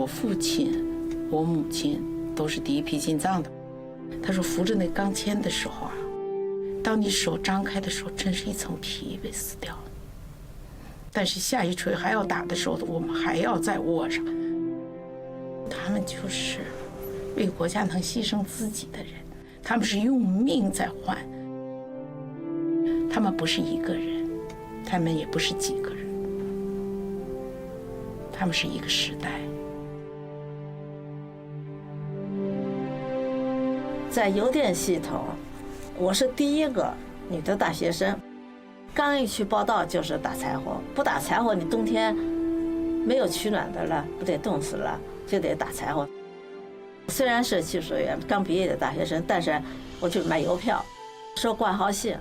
父亲、我母亲都是第一批进藏的。他说扶着那钢钎的时候啊，当你手张开的时候，真是一层皮被撕掉了。但是下一锤还要打的时候，我们还要再握上。他们就是为国家能牺牲自己的人，他们是用命在换。他们不是一个人，他们也不是几个人，他们是一个时代。在邮电系统，我是第一个女的大学生。刚一去报道就是打柴火，不打柴火你冬天没有取暖的了，不得冻死了，就得打柴火。虽然是技术员刚毕业的大学生，但是我去买邮票，收挂号信，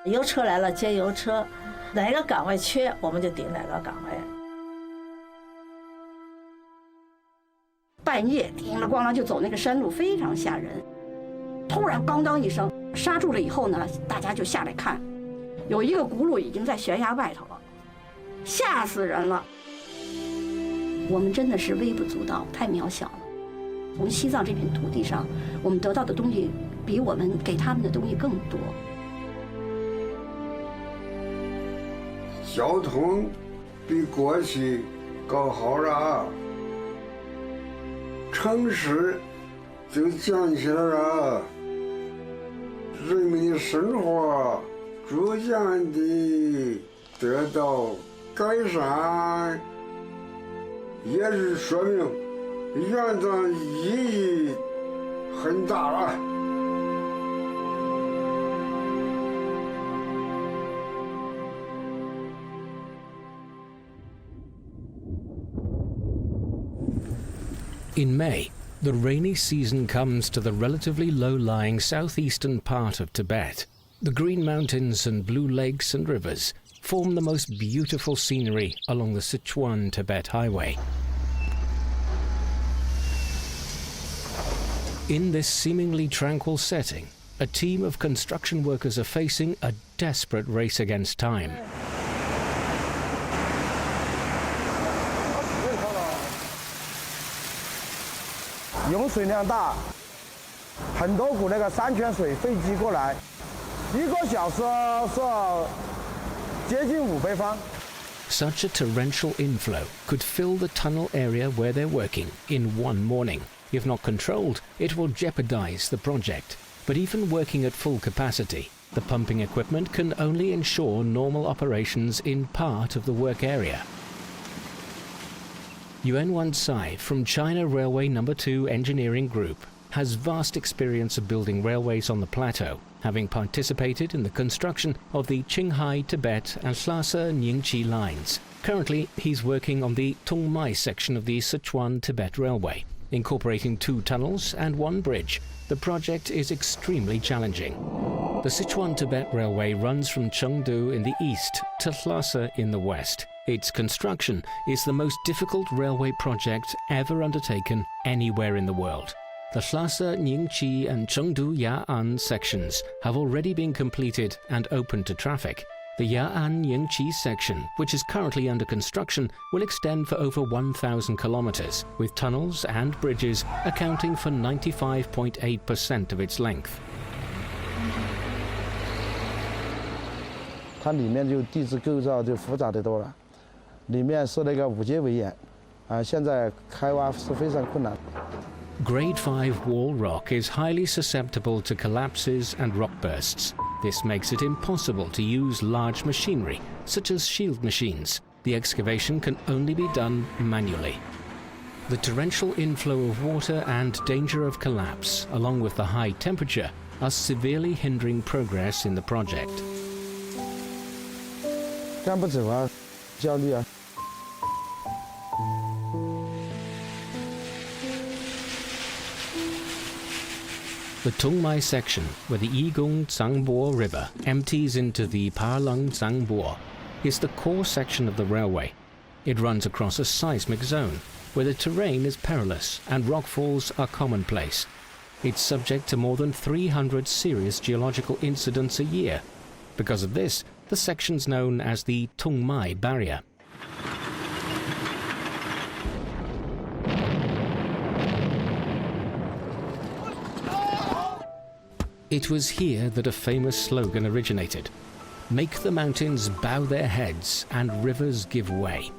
邮车来了接邮车，哪个岗位缺我们就顶哪个岗位。半夜叮了咣啷就走那个山路，非常吓人。突然咣当一声刹住了以后呢，大家就下来看，有一个轱辘已经在悬崖外头了，吓死人了。我们真的是微不足道，太渺小了。从西藏这片土地上，我们得到的东西比我们给他们的东西更多。交通比过去搞好了，城市就建起来了，人民的生活逐渐地得到改善，也是说明原则意义很大了。In May, the rainy season comes to the relatively low-lying southeastern part of Tibet. The green mountains and blue lakes and rivers form the most beautiful scenery along the Sichuan-Tibet highway. In this seemingly tranquil setting, a team of construction workers are facing a desperate race against time. 涌水量大，很多股那个山泉水汇集过来，1个小时是接近5倍方。 Such a torrential inflow could fill the tunnel area where they're working in one morning. If not controlled, it will jeopardize the project. But even working at full capacity, the pumping equipment can only ensure normal operations in part of the work area. Yuan Wansai from China Railway No. 2 Engineering Group has vast experience of building railways on the plateau, having participated in the construction of the Qinghai-Tibet and Lhasa-Ningqi lines. Currently, he's working on the Tongmai section of the Sichuan-Tibet Railway, incorporating 2 tunnels and 1 bridge. The project is extremely challenging. The Sichuan-Tibet Railway runs from Chengdu in the east to Lhasa in the west. Its construction is the most difficult railway project ever undertaken anywhere in the world. The Lhasa, Ningqi and Chengdu Ya'an sections have already been completed and open to traffic. The Ya'an-Ningqi section, which is currently under construction, will extend for over 1,000 kilometers, with tunnels and bridges accounting for 95.8% of its length. 它里面就地质构造就复杂的多了，里面是那个5阶围堰，现在开挖是非常困难。 Grade 5 wall rock is highly susceptible to collapses and rock bursts. This makes it impossible to use large machinery, such as shield machines. The excavation can only be done manually. The torrential inflow of water and danger of collapse, along with the high temperature, are severely hindering progress in the project. 干不走啊，焦虑啊。 The Tongmai section, where the Yigung Zangbo River empties into the Parlung Zangbo, is the core section of the railway. It runs across a seismic zone, where the terrain is perilous and rockfalls are commonplace. It's subject to more than 300 serious geological incidents a year. Because of this, the section's known as the Tongmai Barrier. It was here that a famous slogan originated: "Make the mountains bow their heads and rivers give way."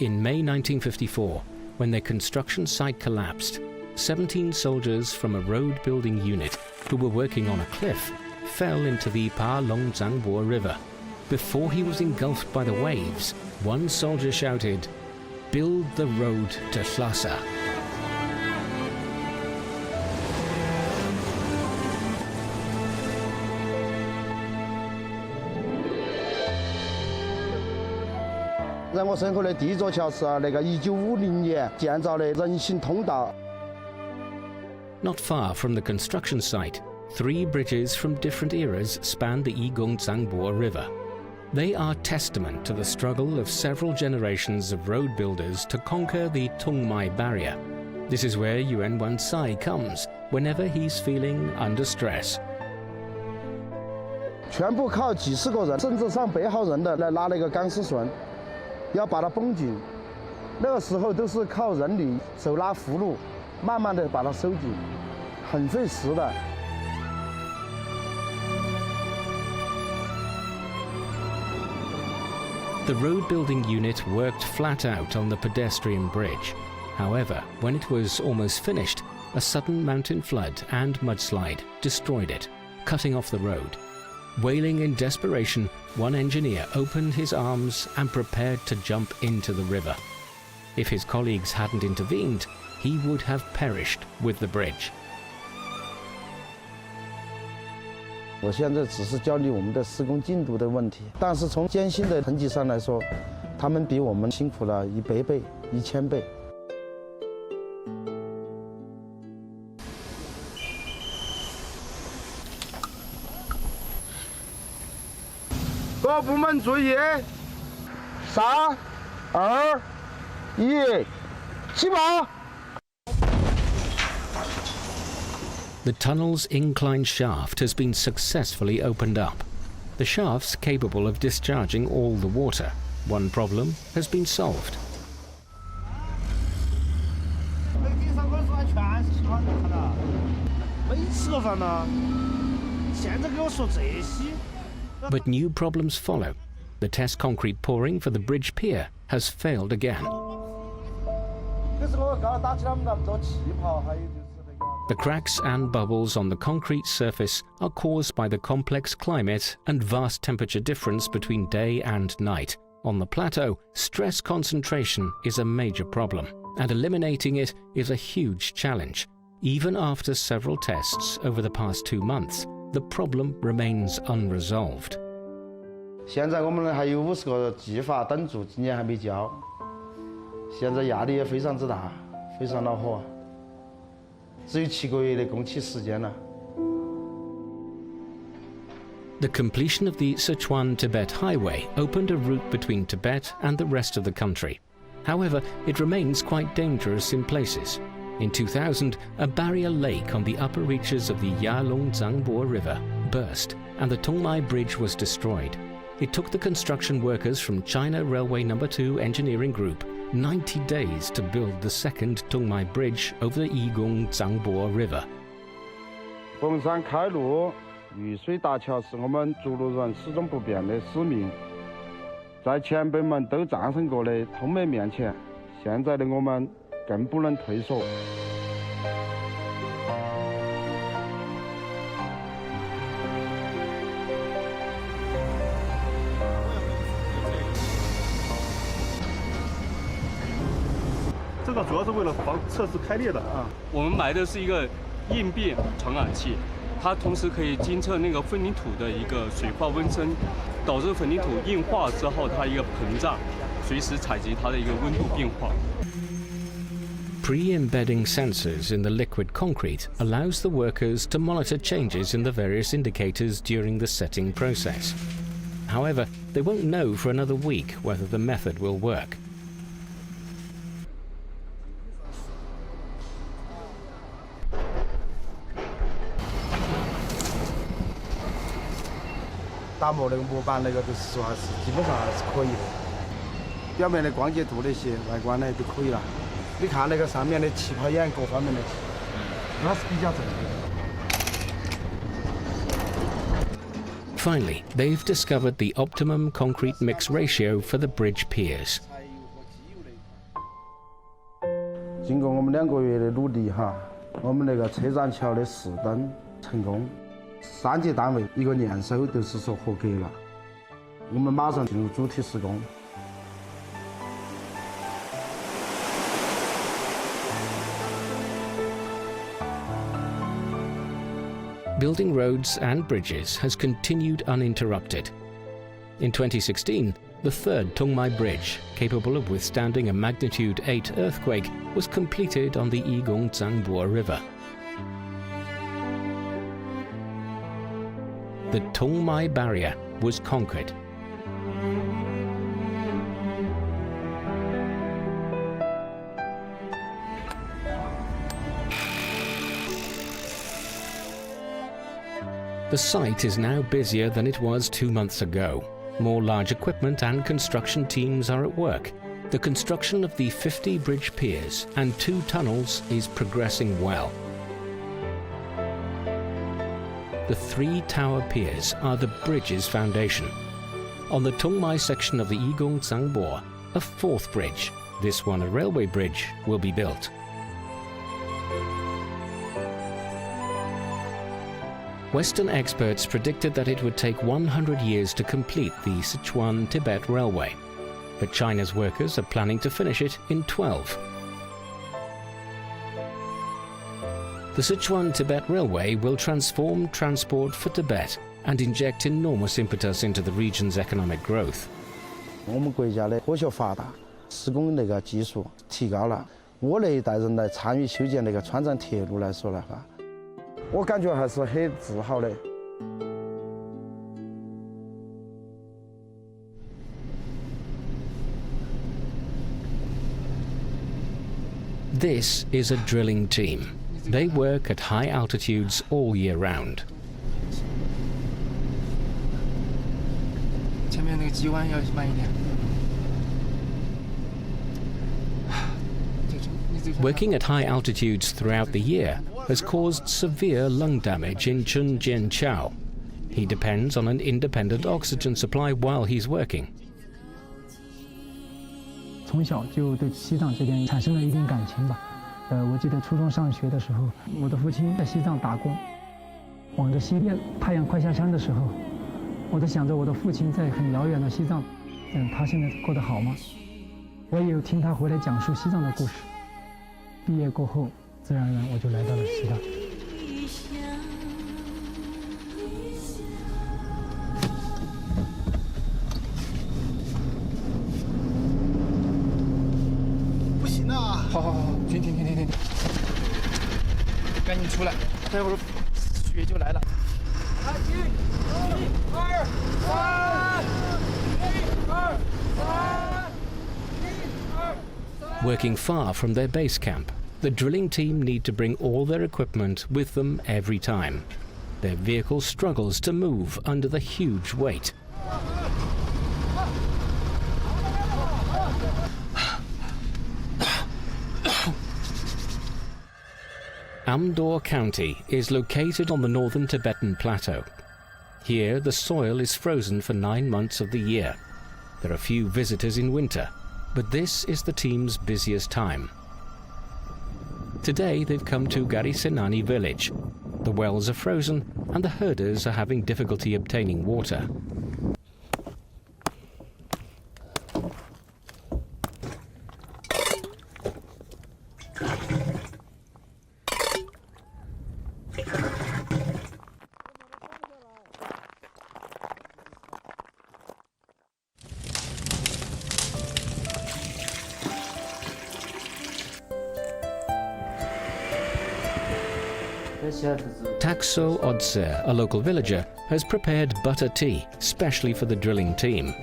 In May 1954, when their construction site collapsed, 17 soldiers from a road-building unit who were working on a cliff fell into the Pa Long Zangbo River. Before he was engulfed by the waves, one soldier shouted, "Build the road to Lhasa."在我身后的第一座桥是那个1950年建造的人行通道。 Not far from the construction site, 3 bridges from different eras span the Igung Zangbo River. They are testament to the struggle of several generations of road builders to conquer the Tongmai barrier. This is where Yuan Wansai comes whenever he's feeling under stress. 全部靠几十个人，甚至上百号人的来拉那个钢丝绳，要把它绷紧。那个时候都是靠人力手拉葫芦，慢慢的把它收紧，很费时的。 The road building unit worked flat out on the pedestrian bridge. However, when it was almost finished, a sudden mountain flood and mudslide destroyed it, cutting off the road. Wailing in desperation, one engineer opened his arms and prepared to jump into the river. If his colleagues hadn't intervened, he would have perished with the bridge. 我现在只是焦虑我们的施工进度的问题，但是从艰辛的成绩上来说，他们比我们辛苦了100倍、1000倍。各部门注意，3、2、1，起跑！ The tunnel's inclined shaft has been successfully opened up. The shaft's capable of discharging all the water. One problem has been solved. But new problems follow. The test concrete pouring for the bridge pier has failed again. The cracks and bubbles on the concrete surface are caused by the complex climate and vast temperature difference between day and night. On the plateau, stress concentration is a major problem, and eliminating it is a huge challenge. Even after several tests over the past 2 months, the problem remains unresolved. 现在我们还有50个计划等住，今年还没交。现在压力也非常之大，非常恼火。 只有7个月的工期时间了。 The completion of the Sichuan-Tibet Highway opened a route between Tibet and the rest of the country. However, it remains quite dangerous in places. In 2000, a barrier lake on the upper reaches of the Yalong Zangbo River burst, and the Tongmai Bridge was destroyed. It took the construction workers from China Railway No. 2 Engineering Group 90 days to build the second Tongmai Bridge over the Igung Zangbo River. 凤山开路，遇水搭桥是我们筑路人始终不变的使命。在前辈们都战胜过的通美面前，现在的我们更不能退缩。 这个主要是为了测试开裂的啊。我们买的是一个应变传感器，它同时可以监测那个混凝土的一个水化温升，导致混凝土硬化之后它一个膨胀，随时采集它的一个温度变化。 Pre-embedding sensors in the liquid concrete allows the workers to monitor changes in the various indicators during the setting process. However, they won't know for another week whether the method will work. 打磨那个模板，那个就是说还是基本上还是可以的。表面的光洁度那些，外观呢就可以了。你看那个上面的气泡眼各方面的，那是比较正的。Finally, they've discovered the optimum concrete mix ratio for the bridge piers. 经过我们2个月的努力哈，我们那个车站桥的试灯成功，3级单位1个验收都是说合格了，我们马上进入主体施工。 Building roads and bridges has continued uninterrupted. In 2016, the third Tongmai Bridge, capable of withstanding a magnitude 8 earthquake, was completed on the Yigong-Zangbo River. The Tongmai Barrier was conquered. The site is now busier than it was 2 months ago. More large equipment and construction teams are at work. The construction of the 50 bridge piers and 2 tunnels is progressing well. The 3 tower piers are the bridge's foundation. On the Tongmai section of the Yigong-Zangbo, a 4th bridge, this one a railway bridge, will be built. Western experts predicted that it would take 100 years to complete the Sichuan-Tibet Railway, but China's workers are planning to finish it in 12. The Sichuan-Tibet Railway will transform transport for Tibet and inject enormous impetus into the region's economic growth. 我们国家的科学发达，施工那个技术提高了，我那一代人来参与修建那个川藏铁路来说的话。 我感觉还是很自豪的。This is a drilling team. They work at high altitudes all year round. 前面那个急弯要慢一点。 Working at high altitudes throughout the year has caused severe lung damage in Chun Jianchao. He depends on an independent oxygen supply while he's working. 从小就对西藏这边产生了一定感情吧。我记得初中上学的时候，我的父亲在西藏打工，望着西边太阳快下山的时候，我在想着我的父亲在很遥远的西藏，他现在过得好吗？我也有听他回来讲述西藏的故事。毕业过后，自然而然我就来到了西藏。 好，停，赶紧出来，待会儿雪就来了。1、2、3，1、2、3，1、2、3。 Working far from their base camp, the drilling team need to bring all their equipment with them every time. Their vehicle struggles to move under the huge weight. Amdor County is located on the northern Tibetan Plateau. Here, the soil is frozen for 9 months of the year. There are few visitors in winter, but this is the team's busiest time. Today, they've come to Garisenani village. The wells are frozen, and the herders are having difficulty obtaining water. Takso Odse, a local villager, has prepared butter tea, specially for the drilling team.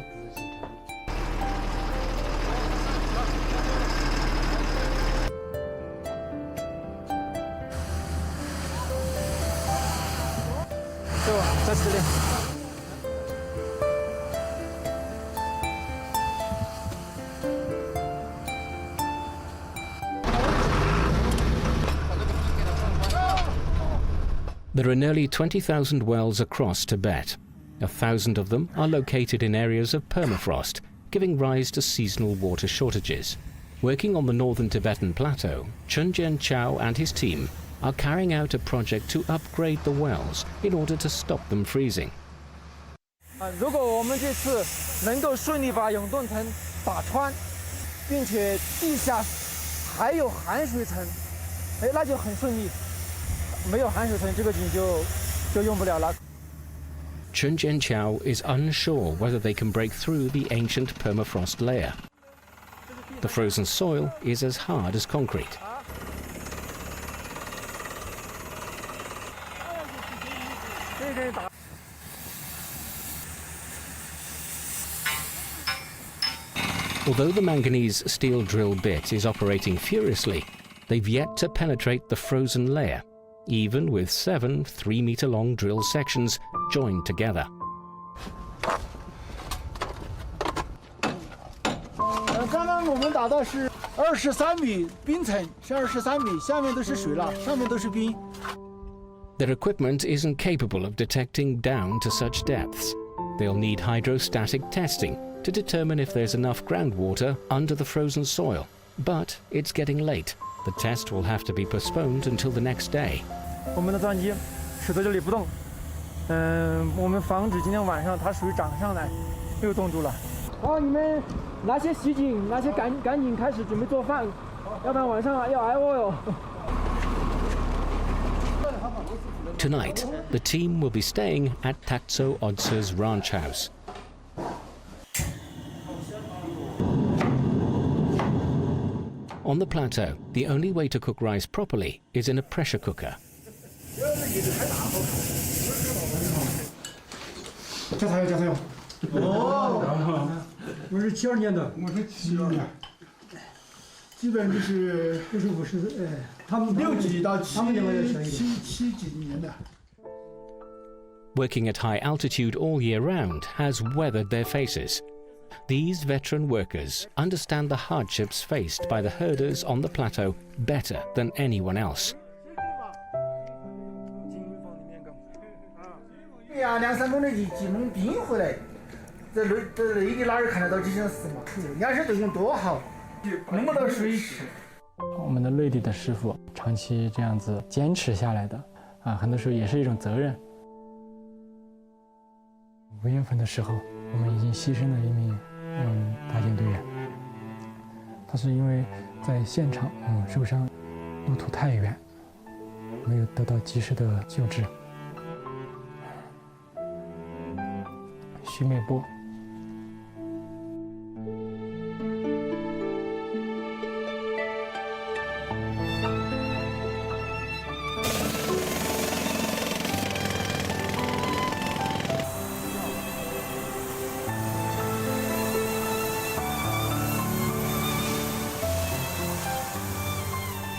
There are nearly 20,000 wells across Tibet. 1,000 of them are located in areas of permafrost, giving rise to seasonal water shortages. Working on the northern Tibetan plateau, Chun Jian-Chao and his team are carrying out a project to upgrade the wells in order to stop them freezing. 如果我们这次能够顺利把永冻层打穿，并且地下还有含水层，那就很顺利。没有含水层，这个井就用不了了。 Chun Jian-Chao is unsure whether they can break through the ancient permafrost layer. The frozen soil is as hard as concrete. Although the manganese steel drill bit is operating furiously, they've yet to penetrate the frozen layer, even with 7 3-meter-long drill sections joined together. 刚刚我们打的是23米冰层，是23米，下面都是水了，上面都是冰。 Their equipment isn't capable of detecting down to such depths. They'll need hydrostatic testing to determine if there's enough groundwater under the frozen soil. But it's getting late. The test will have to be postponed until the next day. 我们的钻机驶在这里不动，我们防止今天晚上它水涨上来，又冻住了。好，你们拿些洗井，拿些赶紧开始准备做饭，要不然晚上要挨饿哟。 Tonight, the team will be staying at Taktso Odsa's ranch house. On the plateau, the only way to cook rice properly is in a pressure cooker. 加菜油。哦，我是72年的，我是72年，基本就是50，他们6几到7几年的。 Working at high altitude all year round has weathered their faces. These veteran workers understand the hardships faced by the herders on the plateau better than anyone else. 对呀，2、3公里几弄冰回来，这内地哪儿看得到这些事嘛？人家是对我们多好，弄不到水吃。我们的内地的师傅长期这样子坚持下来的，很多时候也是一种责任。5月份的时候，我们已经牺牲了一名打井队员，他是因为在现场受伤，路途太远，没有得到及时的救治。徐美波。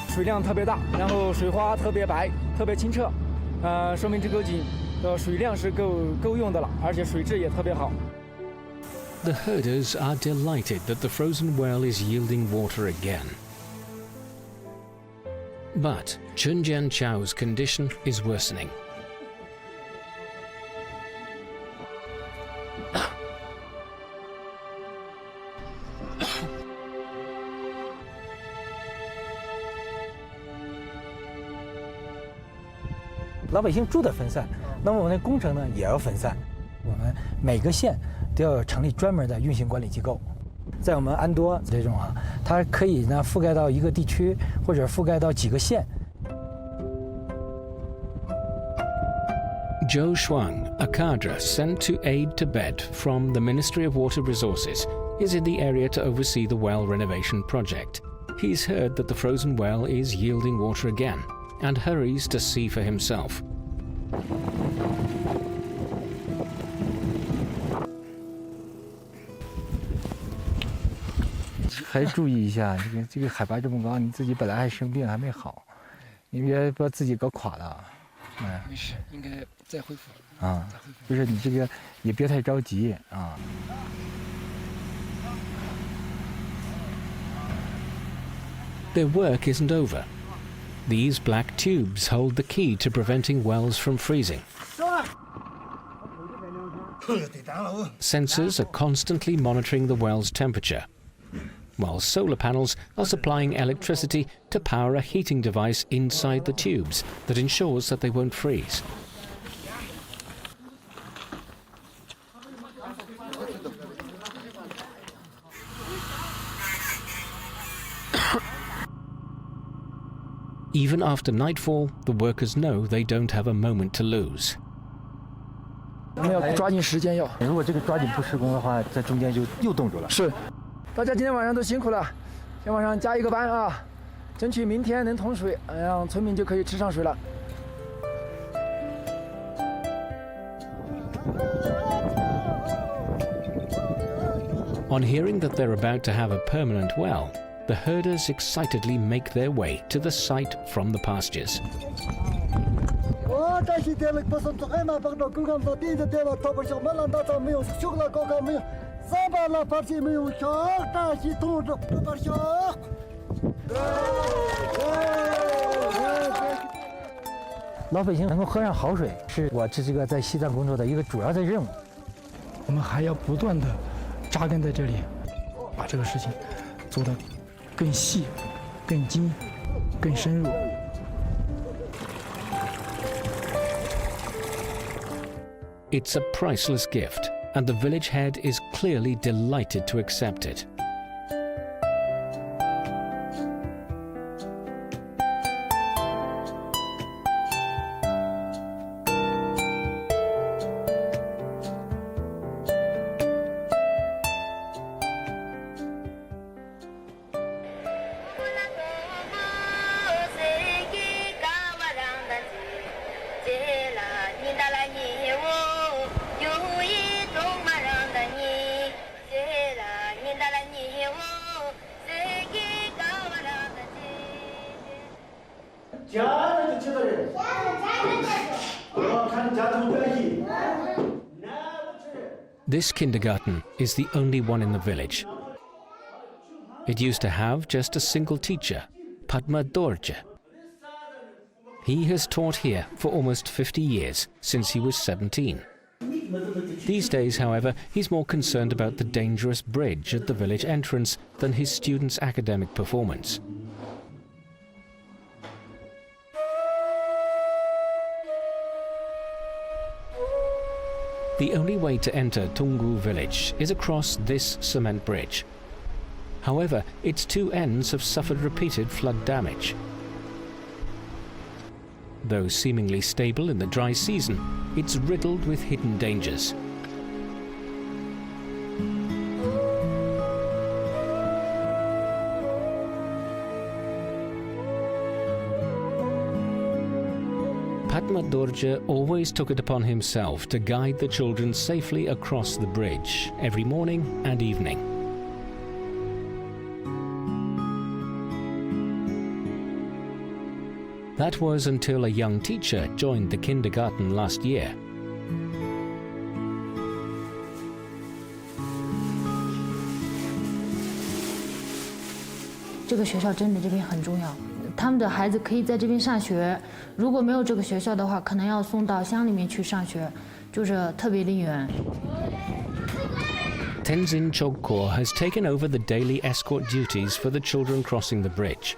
水量特别大，然后水花特别白，特别清澈，说明这口井的水量是够用的了，而且水质也特别好。 The herders are delighted that the frozen well is yielding water again. But Chun Jian-Chao's condition is worsening. 老百姓住的分散，那么我们的工程呢也要分散。我们每个县都要成立专门的运行管理机构。在我们安多这种它可以呢覆盖到一个地区，或者覆盖到几个县。Zhou Shuang, a cadre sent to aid Tibet from the Ministry of Water Resources, is in the area to oversee the well renovation project. He's heard that the frozen well is yielding water again, and hurries to see for himself. 还注意一下，这个海拔这么高，你自己本来还生病还没好，你别把自己搞垮了。没事，应该再恢复。不是你这个也别太着急啊。 Their work isn't over. These black tubes hold the key to preventing wells from freezing. Sensors are constantly monitoring the well's temperature, while solar panels are supplying electricity to power a heating device inside the tubes that ensures that they won't freeze. Even after nightfall, the workers know they don't have a moment to lose. 我们要抓紧时间要。如果这个抓紧不施工的话，在中间就又冻住了。是，大家今天晚上都辛苦了，今天晚上加一个班啊，争取明天能通水，让村民就可以吃上水了。 On hearing that they're about to have a permanent well, the herders excitedly make their way to the site from the pastures. "老百姓能够喝上好水，是我这个在西藏工作的一个主要的任务。我们还要不断的扎根在这里，把这个事情做得更细、更精、更深入。 It's a priceless gift, and the village head is clearly delighted to accept it. This kindergarten is the only one in the village. It used to have just a single teacher, Padma Dorje. He has taught here for almost 50 years, since he was 17. These days, however, he's more concerned about the dangerous bridge at the village entrance than his students' academic performance. The only way to enter Tungu village is across this cement bridge. However, its two ends have suffered repeated flood damage. Though seemingly stable in the dry season, it's riddled with hidden dangers. Padma Dorje always took it upon himself to guide the children safely across the bridge every morning and evening. That was until a young teacher joined the kindergarten last year. This学校真的这边很重要。 他们的孩子可以在这边上学，如果没有这个学校的话，可能要送到乡里面去上学，就是特别离远。Tenzin Chogkor has taken over the daily escort duties for the children crossing the bridge.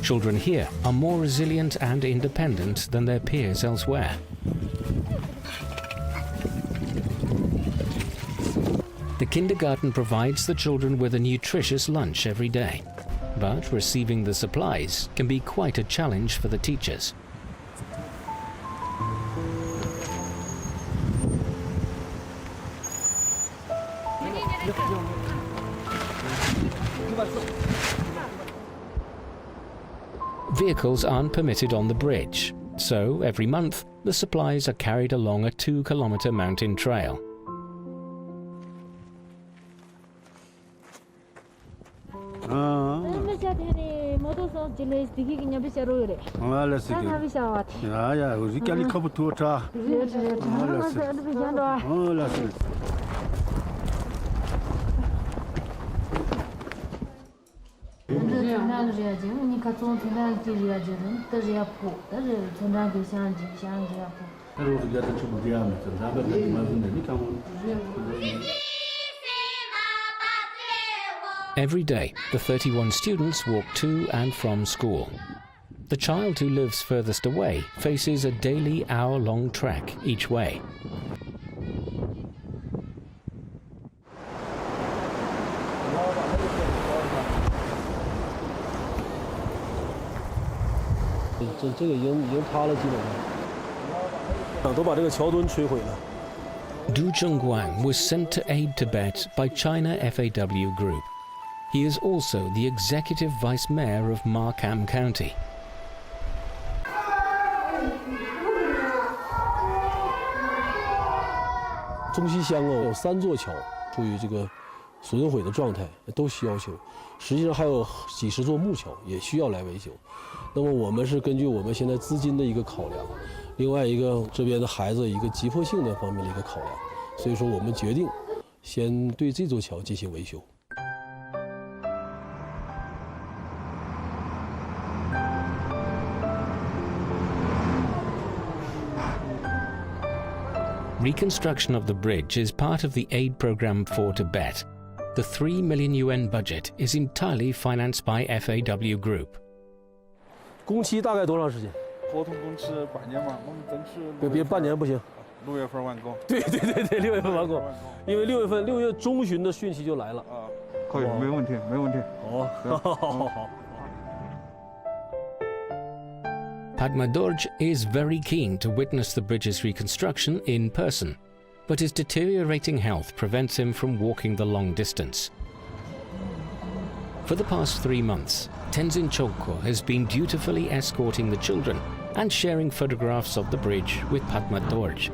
Children here are more resilient and independent than their peers elsewhere. The kindergarten provides the children with a nutritious lunch every day, but receiving the supplies can be quite a challenge for the teachers. Vehicles aren't permitted on the bridge, so every month the supplies are carried along a 2-kilometer mountain trail. 呀，我是家里可不多吃。Every day, the 31 students walk to and from school. The child who lives furthest away faces a daily hour-long trek each way. Du Zhongguan was sent to aid Tibet by China FAW Group. He is also the executive vice mayor of Markham County. 中西乡有3座桥处于这个损毁的状态，都需要修。实际上还有几十座木桥也需要来维修。那么我们是根据我们现在资金的一个考量，另外一个这边的孩子一个急迫性的方面的一个考量，所以说我们决定先对这座桥进行维修。 Reconstruction of the bridge is part of the aid program for Tibet. The 3 million yuan budget is entirely financed by FAW Group. 工期大概多长时间？合同工期半年嘛，我们争取别半年不行，6月份完工。对，6月份完工，因为6月中旬的汛期就来了。啊，可以，没问题，没问题。好。 Padma Dorje is very keen to witness the bridge's reconstruction in person, but his deteriorating health prevents him from walking the long distance. For the past 3 months, Tenzin Chokko has been dutifully escorting the children and sharing photographs of the bridge with Padma Dorje.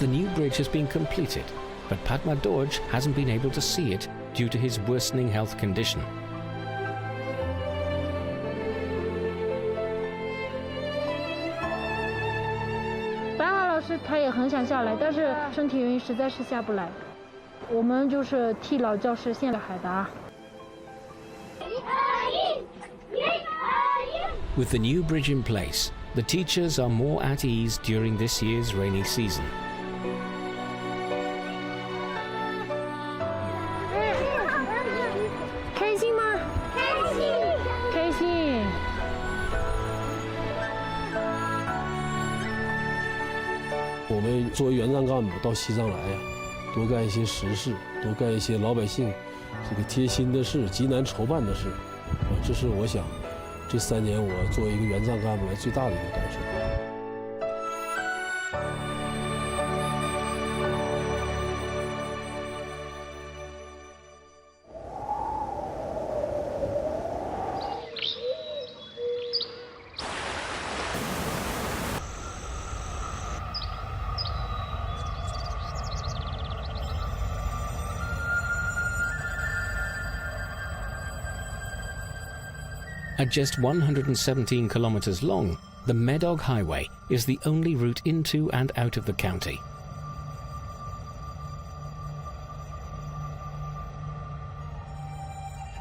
The new bridge has been completed, but Padma Dorje hasn't been able to see it due to his worsening health condition. Padma老师他也很想下来，但是身体原因实在是下不来。我们就是替老教师献了海达。 With the new bridge in place, the teachers are more at ease during this year's rainy season. 开心吗？开心，开心。我们作为援藏干部到西藏来呀，多干一些实事，多干一些老百姓这个贴心的事、急难筹办的事，这是我想。 这3年，我作为一个援藏干部来最大的一个感受。At just 117 kilometers long, the Medog Highway is the only route into and out of the county.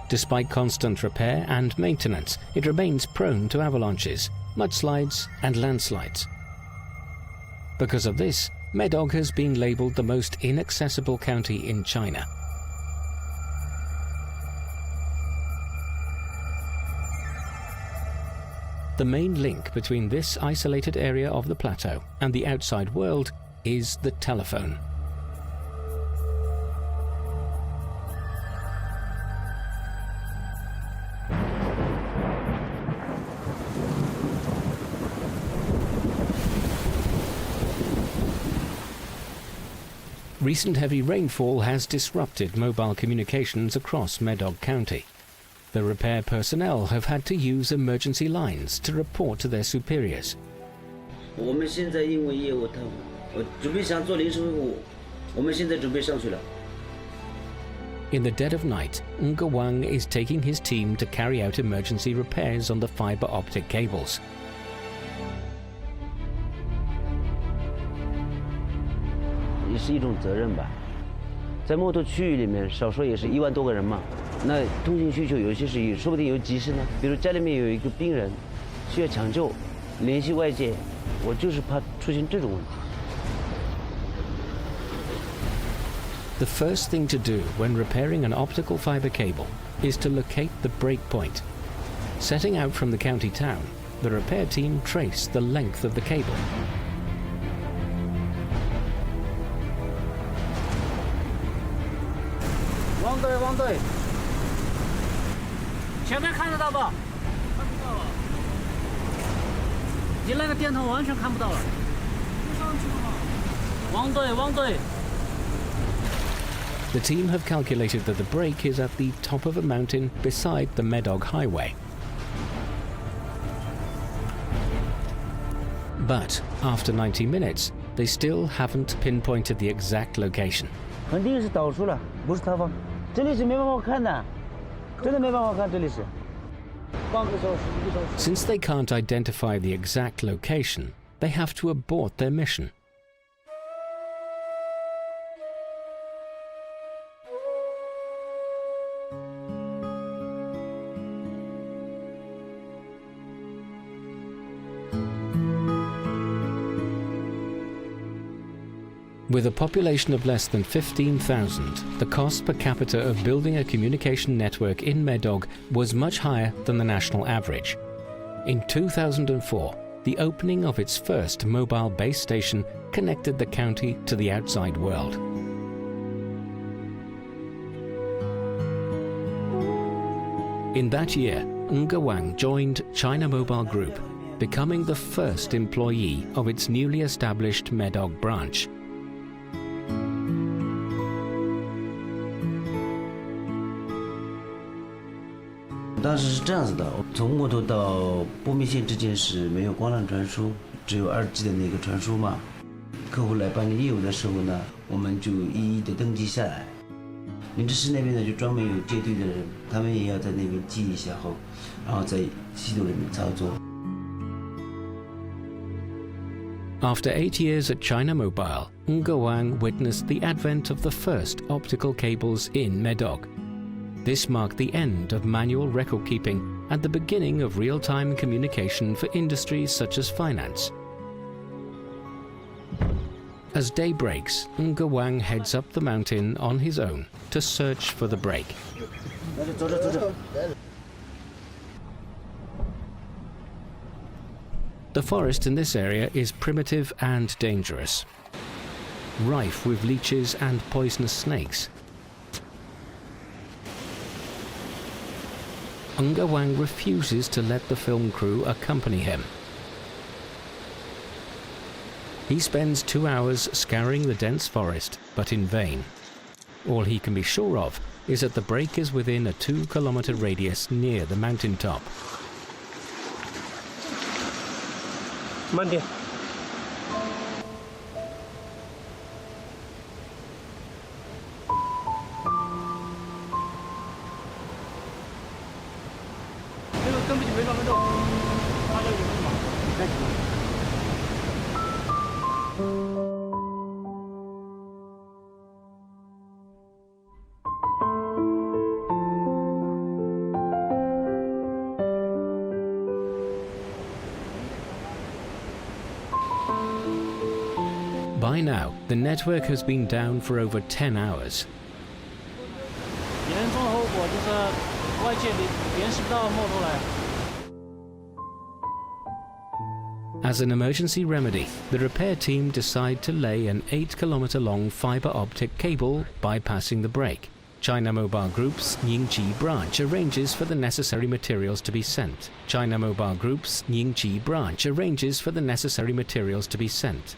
Despite constant repair and maintenance, it remains prone to avalanches, mudslides and landslides. Because of this, Medog has been labeled the most inaccessible county in China. The main link between this isolated area of the plateau and the outside world is the telephone. Recent heavy rainfall has disrupted mobile communications across Medog County. The repair personnel have had to use emergency lines to report to their superiors. 我们现在因为业务太忙，我准备想做临时服务，我们现在准备上去了。 In the dead of night, Nga Wang is taking his team to carry out emergency repairs on the fiber optic cables. 也是一种责任吧，在木头区域里面，少说也是1万多个人嘛。那通信需求有些是说不定有急事呢，比如家里面有一个病人需要抢救，联系外界，我就是怕出现这种问题。 The first thing to do when repairing an optical fiber cable is to locate the break point. Setting out from the county town, the repair team trace the length of the cable. 汪队，汪队，前面看得到不？看不到了。你那个电筒完全看不到了。上去了吗？汪队，汪队。 The team have calculated that the break is at the top of a mountain beside the Medog Highway. But after 90 minutes, they still haven't pinpointed the exact location. 肯定是倒出了，不是塌方，这里是没办法看的，真的没办法看，这里是。半个小时，1个小时。 Since they can't identify the exact location, they have to abort their mission. With a population of less than 15,000, the cost per capita of building a communication network in Medog was much higher than the national average. In 2004, the opening of its first mobile base station connected the county to the outside world. In that year, Nga Wang joined China Mobile Group, becoming the first employee of its newly established Medog branch. 当时是这样子的，从木头到波密线之间是没有光缆传输，只有2G 的那个传输嘛。客户来办理业务的时候呢，我们就一一的登记下来。林芝市那边呢，就专门有接队的人，他们也要在那边记一下后，然后在系统里面操作。After 8 years at China Mobile, Nga Wang witnessed the advent of the first optical cables in Medog. This marked the end of manual record keeping and the beginning of real-time communication for industries such as finance. As day breaks, Nga Wang heads up the mountain on his own to search for the break. The forest in this area is primitive and dangerous, rife with leeches and poisonous snakes. Nga Wang refuses to let the film crew accompany him. He spends 2 hours scouring the dense forest, but in vain. All he can be sure of is that the break is within a 2-kilometer radius near the mountaintop. 慢点。这个根本就没抓不住，他就有什么？开始。By now, the network has been down for over 10 hours. 严重后果就是外界联系不到木头来。As an emergency remedy, the repair team decide to lay an 8-kilometer-long fiber optic cable bypassing the break. China Mobile Group's Ningji branch arranges for the necessary materials to be sent. China Mobile Group's Ningji branch arranges for the necessary materials to be sent.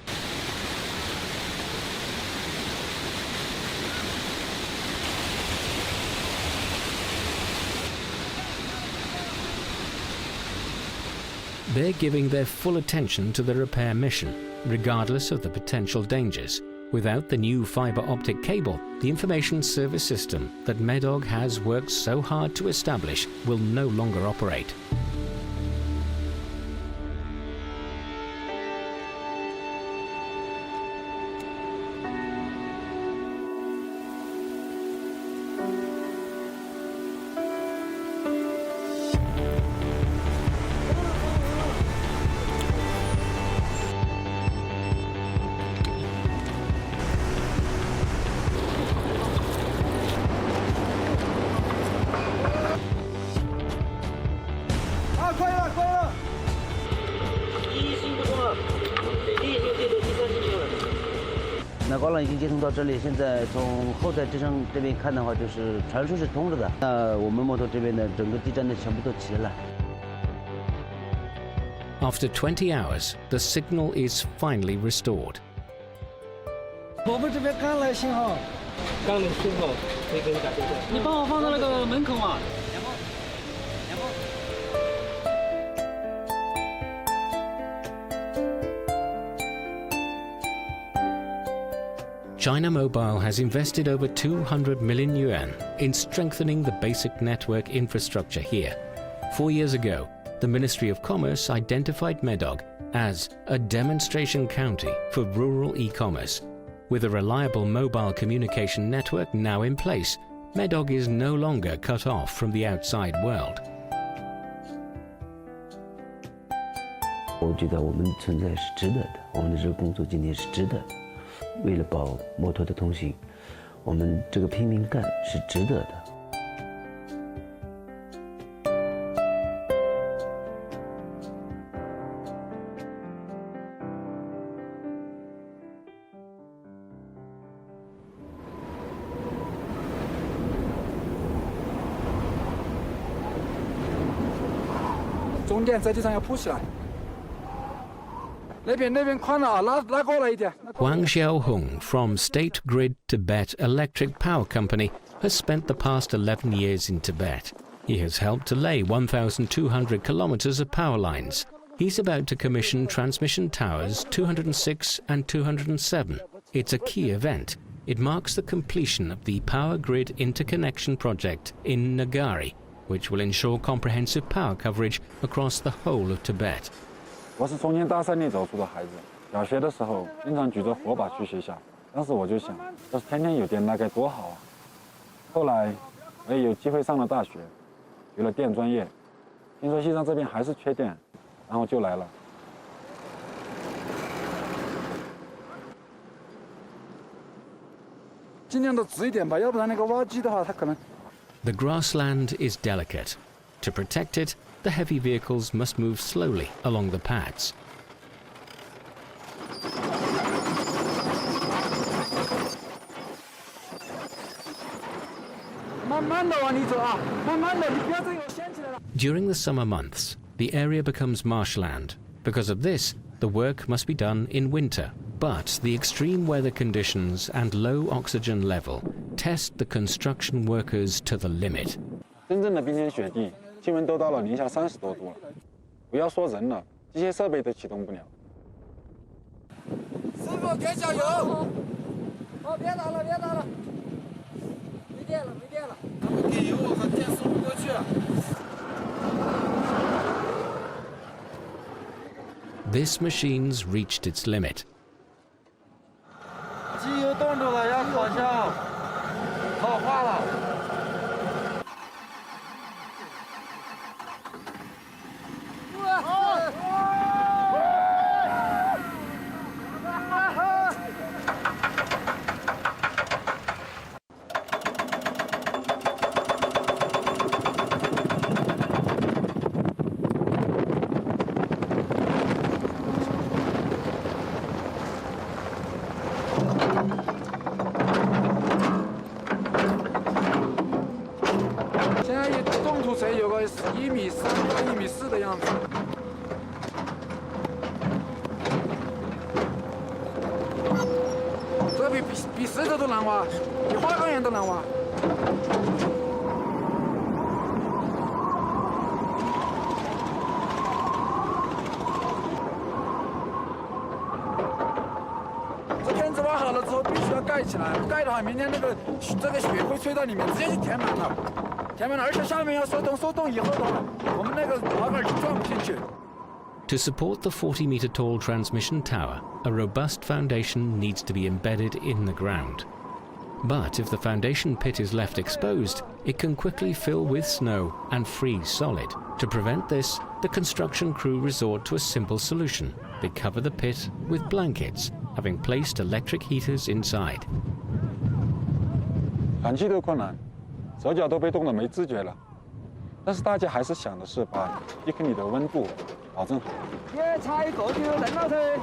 They're giving their full attention to the repair mission, regardless of the potential dangers. Without the new fiber optic cable, the information service system that MEDOG has worked so hard to establish will no longer operate.那高浪已经接通到这里，现在从后台支撑这边看的话，就是传输是通着的。那我们摩托这边的整个地站的全部都齐了。After 20 hours, the signal is finally restored. 我们这边刚来信号，刚的信号可以给你打电话。你帮我放到那个门口嘛。China Mobile has invested over 200 million yuan in strengthening the basic network infrastructure here. 4 years ago, the Ministry of Commerce identified MEDOG as a demonstration county for rural e-commerce. With a reliable mobile communication network now in place, MEDOG is no longer cut off from the outside world. 我觉得我们存在是值得的，我们的这个工作今天是值得的。为了保摩托的通行，我们这个拼命干是值得的。终点在地上要铺起来。那边宽了啊，拉高了一点。Huang Xiaohong from State Grid Tibet Electric Power Company has spent the past 11 years in Tibet. He has helped to lay 1,200 kilometers of power lines. He's about to commission transmission towers 206 and 207. It's a key event. It marks the completion of the Power Grid Interconnection Project in Nagari, which will ensure comprehensive power coverage across the whole of Tibet. 我是从念大山里走出的孩子，小学的时候经常举着火把去学校，当时我就想，要是天天有电那该多好啊！后来我也有机会上了大学，学了电专业，听说西藏这边还是缺电，然后就来了。尽量的直一点吧，要不然那个挖机的话，它可能。The grassland is delicate. To protect it, the heavy vehicles must move slowly along the pads. 慢慢的往里走啊，慢慢的，你不要再给我掀起来了。 During the summer months, the area becomes marshland. Because of this, the work must be done in winter. But the extreme weather conditions and low oxygen level test the construction workers to the limit. 真正的冰天雪地，气温都到了零下30多度了，不要说人了，机械设备都启动不了。师傅，给脚油！哦，别打了，别打了，没电了，没电了。他们给油，我靠，电送不过去了。 This machine's reached its limit. 机油冻住了，要烤箱，烤化了。 现现在总图测有个1.3米到1.4米的样子。这比石头都难挖，比花岗岩都难挖。这片子挖好了之后，必须要盖起来，不盖的话，明天这个雪会吹到里面，直接就填满了，而且下面要收洞以后的话，我们那个滑杆就转不进去。To support the 40-meter-tall transmission tower, a robust foundation needs to be embedded in the ground. But if the foundation pit is left exposed, it can quickly fill with snow and freeze solid. To prevent this, the construction crew resort to a simple solution. They cover the pit with blankets, having placed electric heaters inside. 寒气的困难，手脚都被冻得没知觉了。但是大家还是想的是把1公里的温度保证好。越踩过去扔了噻。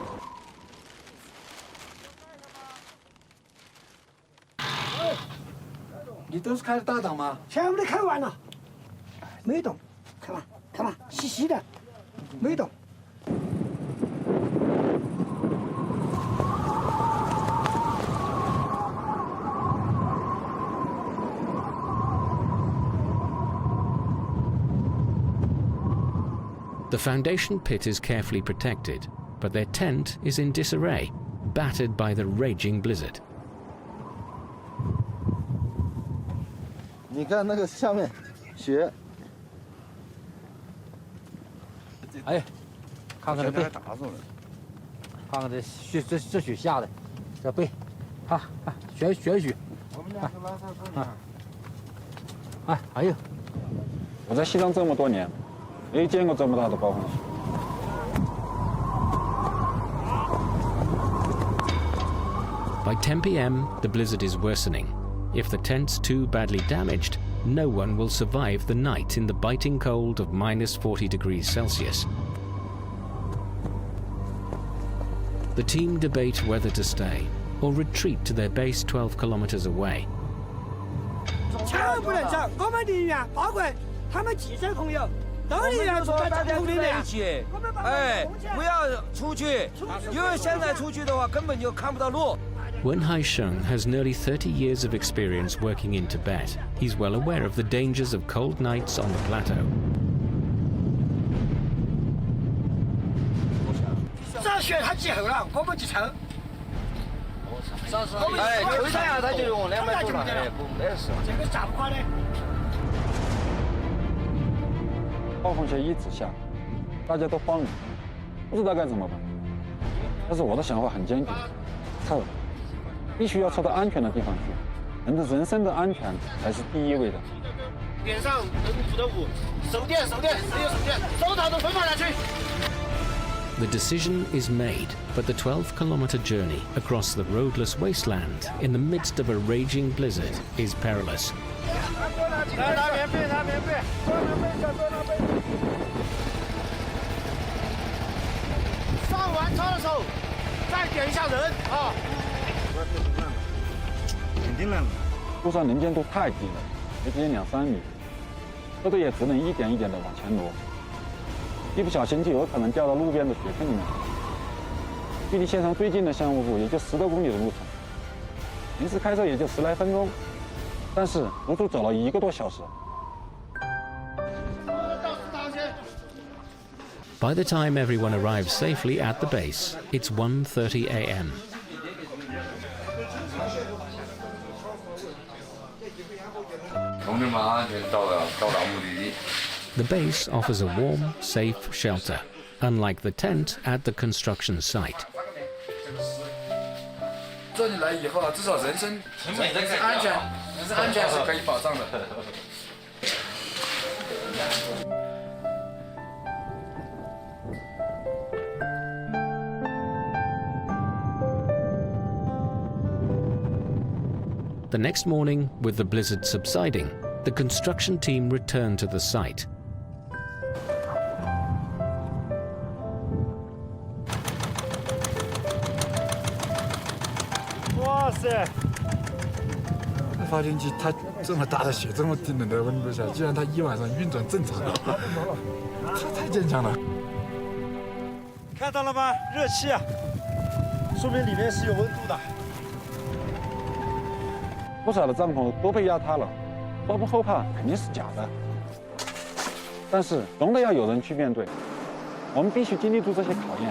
你都是开的大档吗？全部都开完了，没动，看吧，细细的，没动。The foundation pit is carefully protected, but their tent is in disarray, battered by the raging blizzard. 你看那个下面雪，哎，看看这背，看看这雪下的，这背，雪。我们两个拉上车。还有，我在西藏这么多年，没见过这么大的暴风雪。By 10 p.m., the blizzard is worsening. If the tent's too badly damaged, no one will survive the night in the biting cold of -40 degrees Celsius. The team debate whether to stay or retreat to their base 12 kilometers away. 千万不能走，我们宁愿包括他们记者朋友都宁愿住在帐篷里面。哎，不要出去，因为现在出去的话根本就看不到路。 Wen Haisheng has nearly 30 years of experience working in Tibet. He's well aware of the dangers of cold nights on the plateau. 这雪太气候了，我们去抽。哎，抽上呀，他就用200多了，哎，不没事。这个炸不垮的。暴风雪一直下，大家都慌了，不知道该怎么办。但是我的想法很坚定，撤。 必须要撤到安全的地方去，人身的安全才是第一位的。连上人住的屋，收点，只有收点，收到都分发下去。 The decision is made, but the 12-kilometer journey across the roadless wasteland in the midst of a raging blizzard is perilous. 来拿棉被，上完车的时候再点一下人啊。 肯定冷。路上能见度太低了，也只有2-3米，车队也只能一点一点的往前挪，一不小心就有可能掉到路边的雪坑里面。距离现场最近的项目部也就10多公里的路程，平时开车也就10来分钟，但是足足走了1个多小时。 By the time everyone arrives safely at the base, it's 1:30 a.m. The base offers a warm, safe shelter, unlike the tent at the construction site. 这里来以后啊，至少人身安全是可以保障的。The next morning, with the blizzard subsiding, the construction team returned to the site. 哇塞！发电机它这么大的血这么低冷的温度下，居然它一晚上运转正常，太坚强了。看到了吗？热气啊，说明里面是有温度的。不少的帐篷都被压塌了，说不后怕肯定是假的。但是总得要有人去面对，我们必须经历住这些考验。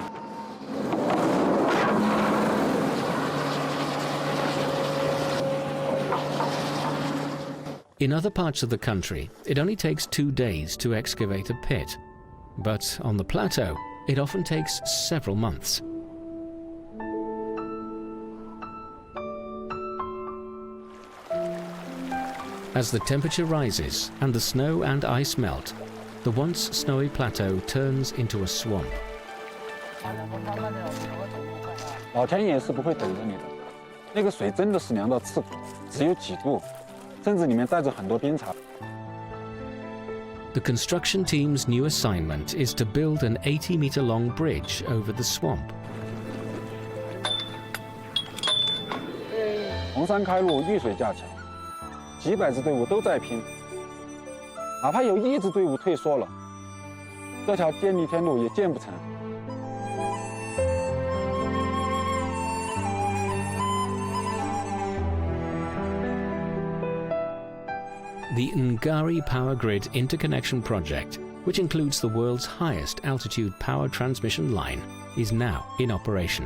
In other parts of the country, it only takes 2 days to excavate a pit. But on the plateau, it often takes several months. As the temperature rises and the snow and ice melt, the once snowy plateau turns into a swamp. 老天爷是不会怼着你的，那个水真的是凉到刺骨，只有几度，甚至里面带着很多冰碴。The construction team's new assignment is to build an 80-meter-long bridge over the swamp. 红山开路，遇水架桥，几百支队伍都在拼，哪怕有1支队伍退缩了，这条建立天路也建不成。The Ngari Power Grid Interconnection Project, which includes the world's highest altitude power transmission line, is now in operation.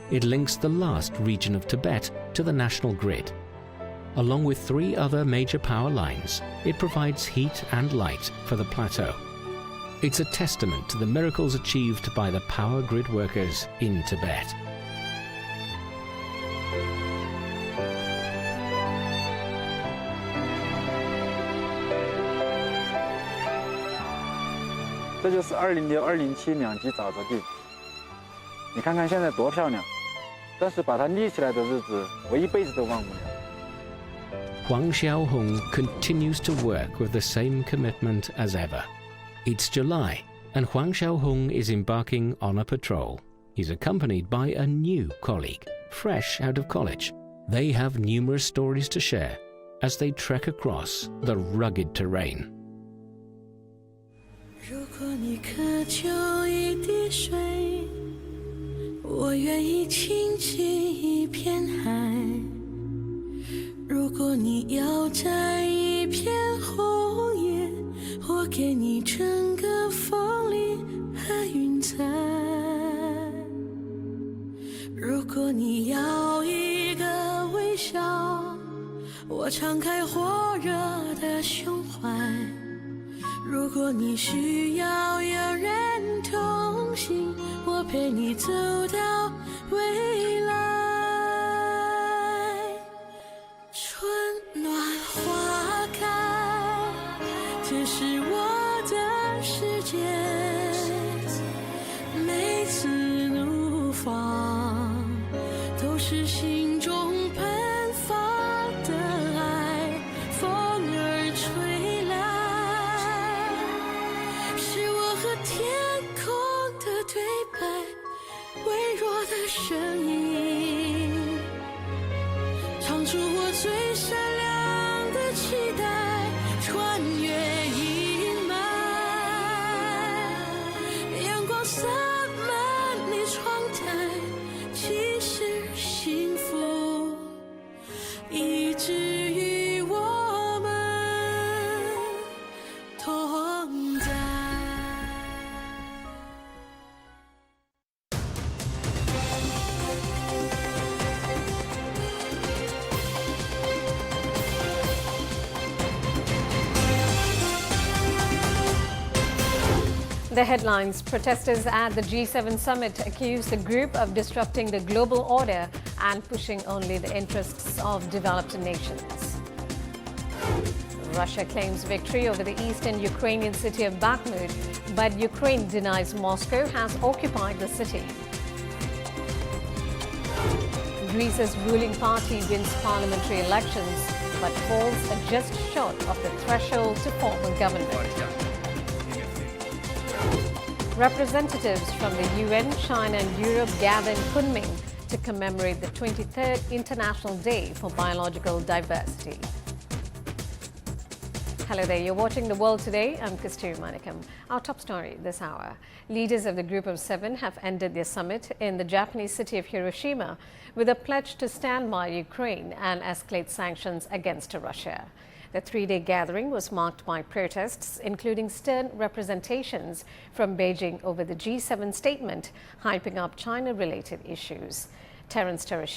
It links the last region of Tibet to the national grid. Along with 3 other major power lines, it provides heat and light for the plateau. It's a testament to the miracles achieved by the power grid workers in Tibet.这就是2006、20072级沼泽地，你看看现在多漂亮！但是把它立起来的日子，我一辈子都忘不了。Huang Xiaohong continues to work with the same commitment as ever. It's July, and Huang Xiaohong is embarking on a patrol. He's accompanied by a new colleague, fresh out of college. They have numerous stories to share as they trek across the rugged terrain. 如果你渴求一滴水，我愿意倾尽一片海；如果你要摘一片红叶，我给你整个风铃和云彩；如果你要一个微笑，我敞开火热的胸怀；如果你需要有人同行，我陪你走到未来。春暖花开，这是我的世界。每次怒放，都是心中喷发的爱，风儿吹来，是我和天空的对白，微弱的声音，唱出我最闪亮的期待，穿越阴霾，阳光洒满你窗台，其实幸福一直与我们同在。The headlines: protesters at the G7 summit accuse the group of disrupting the global order and pushing only the interests of developed nations. Russia claims victory over the eastern Ukrainian city of Bakhmut, but Ukraine denies Moscow has occupied the city. Greece's ruling party wins parliamentary elections, but falls just short of the threshold to form a government. Representatives from the UN, China and Europe gather in Kunming to commemorate the 23rd International Day for Biological Diversity. Hello there, you're watching The World Today. I'm Kasturi Manikam. Our top story this hour. Leaders of the Group of Seven have ended their summit in the Japanese city of Hiroshima with a pledge to stand by Ukraine and escalate sanctions against Russia. The three-day gathering was marked by protests, including stern representations from Beijing over the G7 statement, hyping up China-related issues. Terence Tarashi